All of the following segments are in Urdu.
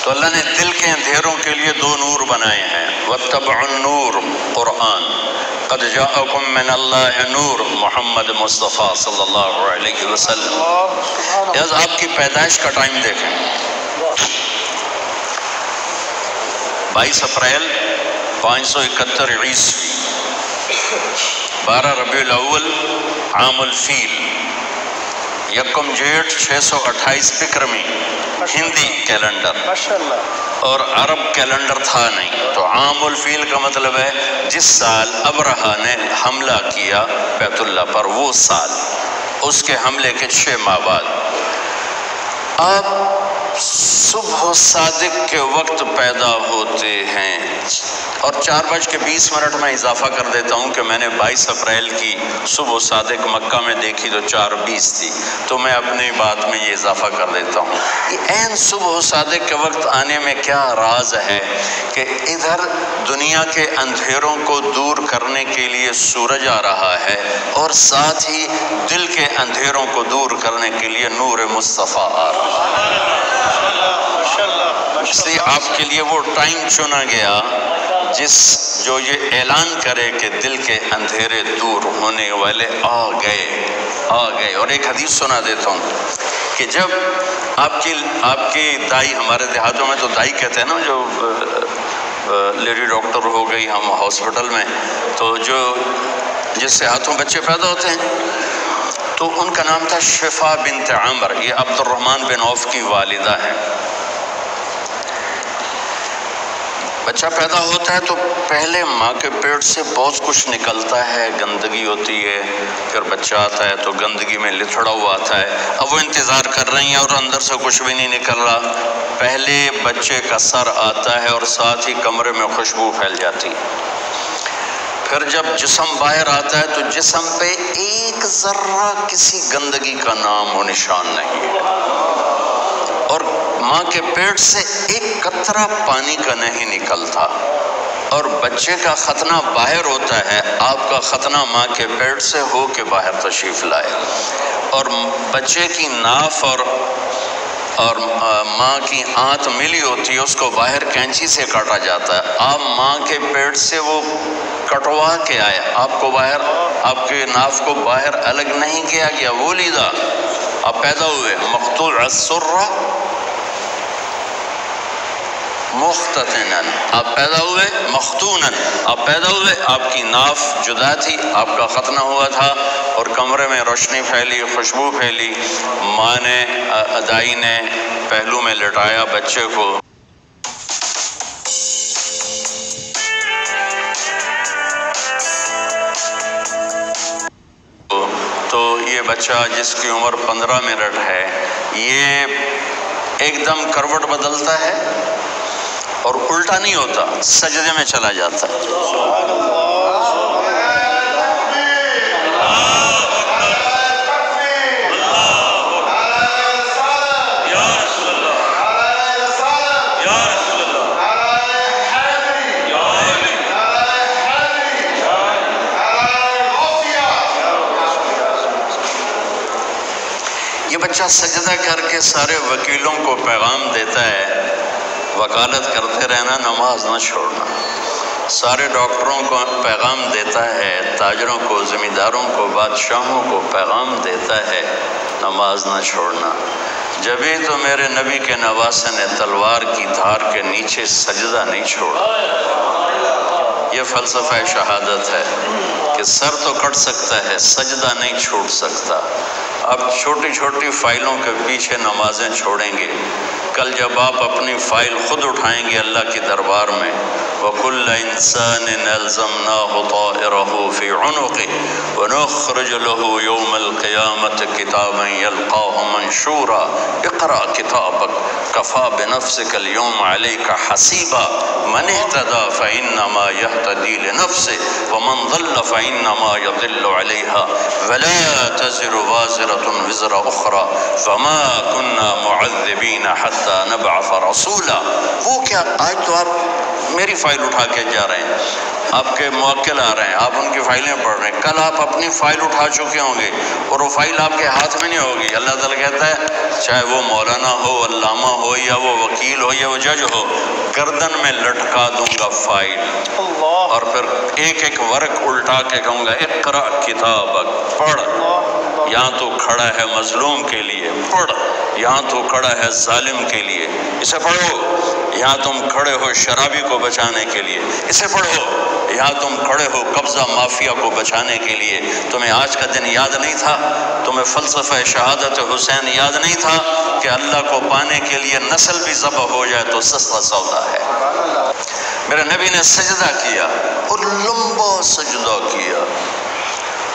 تو اللہ نے دل کے اندھیروں کے لیے دو نور بنائے ہیں، واتبعوا النور قرآن، قد جاءکم من اللہ نور محمد مصطفیٰ صلی اللہ علیہ وسلم۔ یعنی آپ کی پیدائش کا ٹائم دیکھیں، 22 اپریل 571 عیسوی، 12 ربیع الاول عام الفیل، یکم جیٹھ 628 بکرمی ہندی کیلنڈر، اور عرب کیلنڈر تھا نہیں، تو عام الفیل کا مطلب ہے جس سال ابرہہ نے حملہ کیا بیت اللہ پر، وہ سال، اس کے حملے کے 6 ماہ بعد۔ آپ صبح صادق کے وقت پیدا ہوتے ہیں، اور 4:20 میں اضافہ کر دیتا ہوں کہ میں نے 22 اپریل کی صبح صادق مکہ میں دیکھی تو 4:20 تھی، تو میں اپنی بات میں یہ اضافہ کر دیتا ہوں۔ یہ عین صبح صادق کے وقت آنے میں کیا راز ہے کہ ادھر دنیا کے اندھیروں کو دور کرنے کے لیے سورج آ رہا ہے، اور ساتھ ہی دل کے اندھیروں کو دور کرنے کے لیے نور مصطفیٰ آ رہا ہے۔ اس لیے آپ کے لیے وہ ٹائم چنا گیا جو یہ اعلان کرے کہ دل کے اندھیرے دور ہونے والے آ گئے۔ اور ایک حدیث سنا دیتا ہوں کہ جب آپ کی دائی، ہمارے دیہاتوں میں تو دائی کہتے ہیں نا، جو لیڈی ڈاکٹر ہو گئی ہم ہاسپٹل میں، تو جس سے ہاتھوں بچے پیدا ہوتے ہیں، تو ان کا نام تھا شفا بنت عمر، یہ عبد الرحمن بن عوف کی والدہ ہیں۔ بچہ پیدا ہوتا ہے تو پہلے ماں کے پیٹ سے بہت کچھ نکلتا ہے، گندگی ہوتی ہے، پھر بچہ آتا ہے تو گندگی میں لتھڑا ہوا آتا ہے، اب وہ انتظار کر رہی ہیں اور اندر سے کچھ بھی نہیں نکل رہا۔ پہلے بچے کا سر آتا ہے اور ساتھ ہی کمرے میں خوشبو پھیل جاتی ہے، پھر جب جسم باہر آتا ہے تو جسم پہ ایک ذرہ کسی گندگی کا نام و نشان نہیں ہے، اور ماں کے پیٹ سے ایک قطرہ پانی کا نہیں نکلتا، اور بچے کا ختنہ باہر ہوتا ہے۔ آپ کا ختنہ ماں کے پیٹ سے ہو کے باہر تشریف لائے، اور بچے کی ناف اور ماں کی آنت ملی ہوتی ہے، اس کو باہر کینچی سے کاٹا جاتا ہے۔ آپ ماں کے پیٹ سے وہ کٹوا کے آئے، آپ کو باہر، آپ کے ناف کو باہر الگ نہیں کیا گیا، وہ لیدہ آپ پیدا ہوئے مقطوع السرہ مختتناً، آپ پیدا ہوئے مختوناً، آپ پیدا ہوئے، آپ کی ناف جدا تھی، آپ کا ختنہ ہوا تھا، اور کمرے میں روشنی پھیلی، خوشبو پھیلی، ماں نے، دائی نے پہلو میں لٹایا بچے کو، تو یہ بچہ جس کی عمر 15 منٹ ہے، یہ ایک دم کروٹ بدلتا ہے اور الٹا نہیں ہوتا، سجدے میں چلا جاتا ہے۔ یہ بچہ سجدہ کر کے سارے وکیلوں کو پیغام دیتا ہے، وکالت کرتے رہنا، نماز نہ چھوڑنا۔ سارے ڈاکٹروں کو پیغام دیتا ہے، تاجروں کو، زمینداروں کو، بادشاہوں کو پیغام دیتا ہے، نماز نہ چھوڑنا۔ جبھی تو میرے نبی کے نواسے نے تلوار کی دھار کے نیچے سجدہ نہیں چھوڑا۔ یہ فلسفہ شہادت ہے کہ سر تو کٹ سکتا ہے، سجدہ نہیں چھوڑ سکتا۔ اب چھوٹی چھوٹی فائلوں کے پیچھے نمازیں چھوڑیں گے، کل جب آپ اپنی فائل خود اٹھائیں گے اللہ کے دربار میں، وَكُلَّ إِنسَانٍ أَلْزَمْنَاهُ طَائِرَهُ فِي عُنُقِهِ وَنُخْرِجُ لَهُ يَوْمَ الْقِيَامَةِ كِتَابًا يَلْقَاهُ مَنْشُورًا اقْرَأْ كِتَابَكَ كَفَى بِنَفْسِكَ الْيَوْمَ عَلَيْكَ حَسِيبًا مَنِ اهْتَدَى فَإِنَّمَا يَهْتَدِي لِنَفْسِهِ وَمَنْ ضَلَّ فَإِنَّمَا يَضِلُّ عَلَيْهَا وَلَا تَزِرُ وَازِرَةٌ وِزْرَ أُخْرَى فَمَا كُنَّا مُعَذِّبِينَ حَتَّى نَبْعَثَ رَسُولًا۔ وہ کیا، آج تو آپ میری فائل اٹھا کے جا رہے ہیں، آپ کے موکل آ رہے ہیں، آپ ان کی فائلیں پڑھ رہے ہیں، کل آپ اپنی فائل اٹھا چکے ہوں گے اور وہ فائل آپ کے ہاتھ میں نہیں ہوگی۔ اللہ تعالیٰ کہتا ہے چاہے وہ مولانا ہو، علامہ ہو، یا وہ وکیل ہو، یا وہ جج ہو، گردن میں لٹکا دوں گا فائل، اور پھر ایک ایک ورق الٹا کے کہوں گا اقرأ کتابک، پڑھ، یہاں تو کھڑا ہے مظلوم کے لیے، پڑھ، یہاں تو کھڑا ہے ظالم کے لیے، اسے پڑھو، یہاں تم کھڑے ہو شرابی کو بچانے کے لیے، اسے پڑھو، یہاں تم کھڑے ہو قبضہ مافیا کو بچانے کے لیے۔ تمہیں آج کا دن یاد نہیں تھا؟ تمہیں فلسفہ شہادت حسین یاد نہیں تھا کہ اللہ کو پانے کے لیے نسل بھی ذبح ہو جائے تو سستا سودا ہے؟ میرے نبی نے سجدہ کیا اور لمبا سجدہ کیا،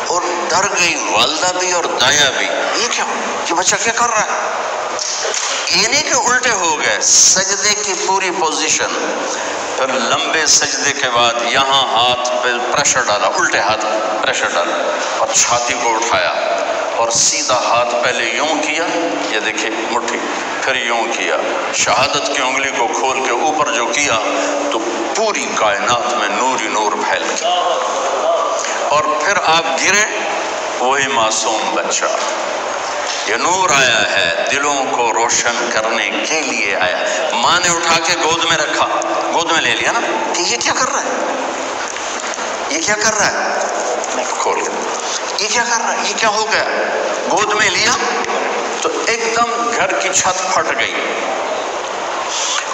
اور ڈر گئی والدہ بھی اور دایا بھی، یہ کیا، یہ بچہ کیا کر رہا ہے؟ یہ نہیں کہ الٹے ہو گئے، سجدے کی پوری پوزیشن، پھر لمبے سجدے کے بعد یہاں ہاتھ پہ پریشر ڈالا، الٹے ہاتھ پریشر ڈالا اور چھاتی کو اٹھایا اور سیدھا ہاتھ پہلے یوں کیا، یہ دیکھیں مٹھی، پھر یوں کیا، شہادت کی انگلی کو کھول کے اوپر جو کیا تو پوری کائنات میں نور ہی نور پھیل گیا، اور پھر آپ گرے، وہی معصوم بچہ، یہ نور آیا ہے دلوں کو روشن کرنے کے لیے آیا۔ ماں نے اٹھا کے گود میں رکھا، گود میں لے لیا نا کہ یہ کیا کر رہا ہے، یہ کیا کر رہا ہے، کھول کے یہ کیا کر رہا ہے، یہ کیا ہو گیا، گود میں لیا تو ایک دم گھر کی چھت پھٹ گئی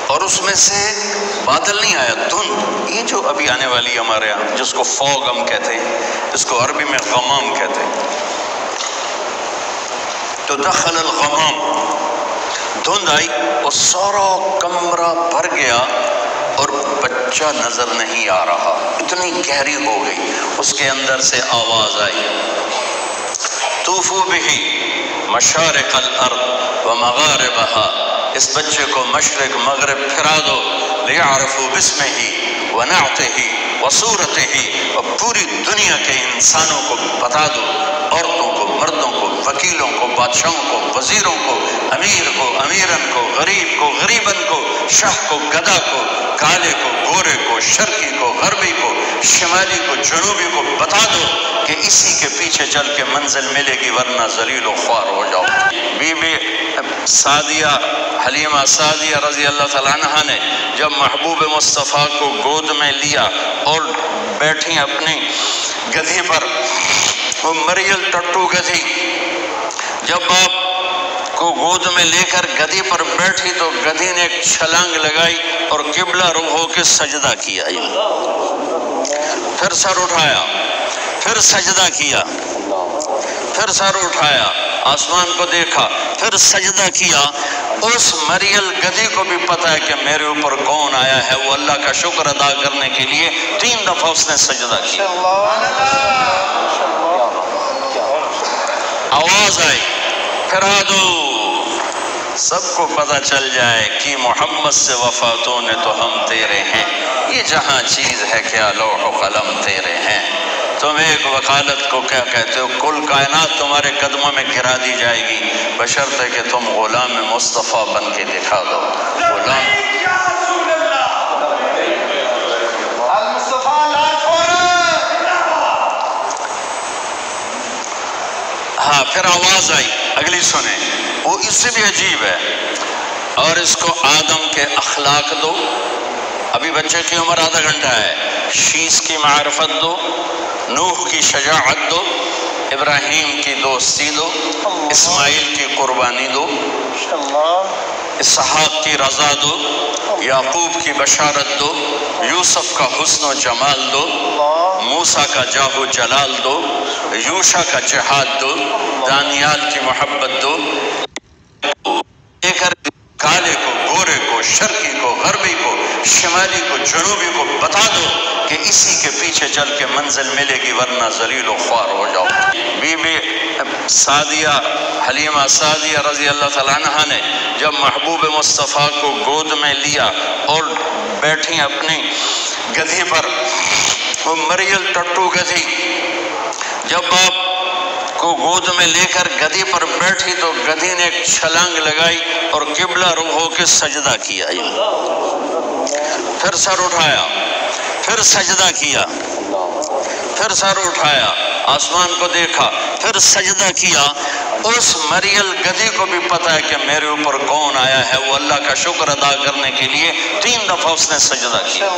اور اس میں سے بادل نہیں آیا، دھند، یہ جو ابھی آنے والی ہمارے یہاں جس کو فوگ ہم کہتے ہیں، اس کو عربی میں غمام کہتے ہیں، تو دخل الغمام، دھند آئی اور سارا کمرہ بھر گیا اور بچہ نظر نہیں آ رہا، اتنی گہری ہو گئی، اس کے اندر سے آواز آئی طوفوا بہ مشارق الارض ومغاربها، اس بچے کو مشرق مغرب پھرا دو، لیعرفوا باسمہ ونعتہ وصورتہ، اور پوری دنیا کے انسانوں کو بتا دو، عورتوں کو، مردوں کو، وکیلوں کو، بادشاہوں کو، وزیروں کو، امیر کو، امیرن کو، غریب کو، غریبن کو، شاہ کو، گدا کو، کالے کو، گورے کو، شرقی کو، غربی کو، شمالی کو، جنوبی کو بتا دو کہ اسی کے پیچھے چل کے منزل ملے گی، ورنہ ذلیل و خوار ہو جاؤ۔ بی بی سعدیہ، حلیمہ سعدیہ رضی اللہ تعالیٰ عنہ نے جب محبوب مصطفیٰ کو گود میں لیا اور بیٹھی اپنی گدھی پر، وہ مریل ٹٹو گدھی، جب آپ کو گود میں لے کر گدھی پر بیٹھی تو گدھی نے ایک چھلانگ لگائی اور قبلہ رخ ہو کے سجدہ کیا، پھر سر اٹھایا، پھر سجدہ کیا، پھر سر اٹھایا، آسمان کو دیکھا، پھر سجدہ کیا۔ اس مریل گدھی کو بھی پتہ ہے کہ میرے اوپر کون آیا ہے، وہ اللہ کا شکر ادا کرنے کے لیے 3 دفعہ اس نے سجدہ کیا۔ آواز آئی پھرا دو، سب کو پتہ چل جائے کہ محمد سے وفاتوں نے تو ہم تیرے ہیں، یہ جہاں چیز ہے کیا لوح و قلم تیرے ہیں، تم ایک وکالت کو کیا کہتے ہو، کل کائنات تمہارے قدموں میں گرا دی جائے گی، بشرط ہے کہ تم غلام مصطفیٰ بن کے دکھا دو۔ غلام ہاں، پھر آواز آئی، اگلی سنیں، وہ اس سے بھی عجیب ہے، اور اس کو آدم کے اخلاق دو، ابھی بچے کی عمر آدھا گھنٹہ ہے، شیش کی معرفت دو، نوح کی شجاعت دو، ابراہیم کی دوستی دو، اسماعیل کی قربانی دو، اسحاق کی رضا دو، یعقوب کی بشارت دو، یوسف کا حسن و جمال دو، موسیٰ کا جاہ و جلال دو، یوشع کا جہاد دو، دانیال کی محبت دو، لے کر کالے کو، گورے کو، شرقی کو، غربی کو، شمالی کو، جنوبی کو بتا دو کہ اسی کے پیچھے چل کے منزل ملے گی، ورنہ ذلیل و خوار ہو جاؤ۔ بی بی سعدیہ، حلیمہ سعدیہ رضی اللہ تعالیٰ عنہ نے جب محبوب مصطفیٰ کو گود میں لیا اور بیٹھی اپنی گدھی پر، وہ مریل ٹٹو گدھی، جب آپ کو گود میں لے کر گدھی پر بیٹھی تو گدھی نے ایک چھلانگ لگائی اور قبلہ رخ ہو کے سجدہ کیا، پھر سر اٹھایا، پھر سجدہ کیا، پھر سر اٹھایا، آسمان کو دیکھا، پھر سجدہ کیا۔ اس مریل گدھی کو بھی پتا ہے کہ میرے اوپر کون آیا ہے، وہ اللہ کا شکر ادا کرنے کے لیے 3 دفعہ اس نے سجدہ کیا۔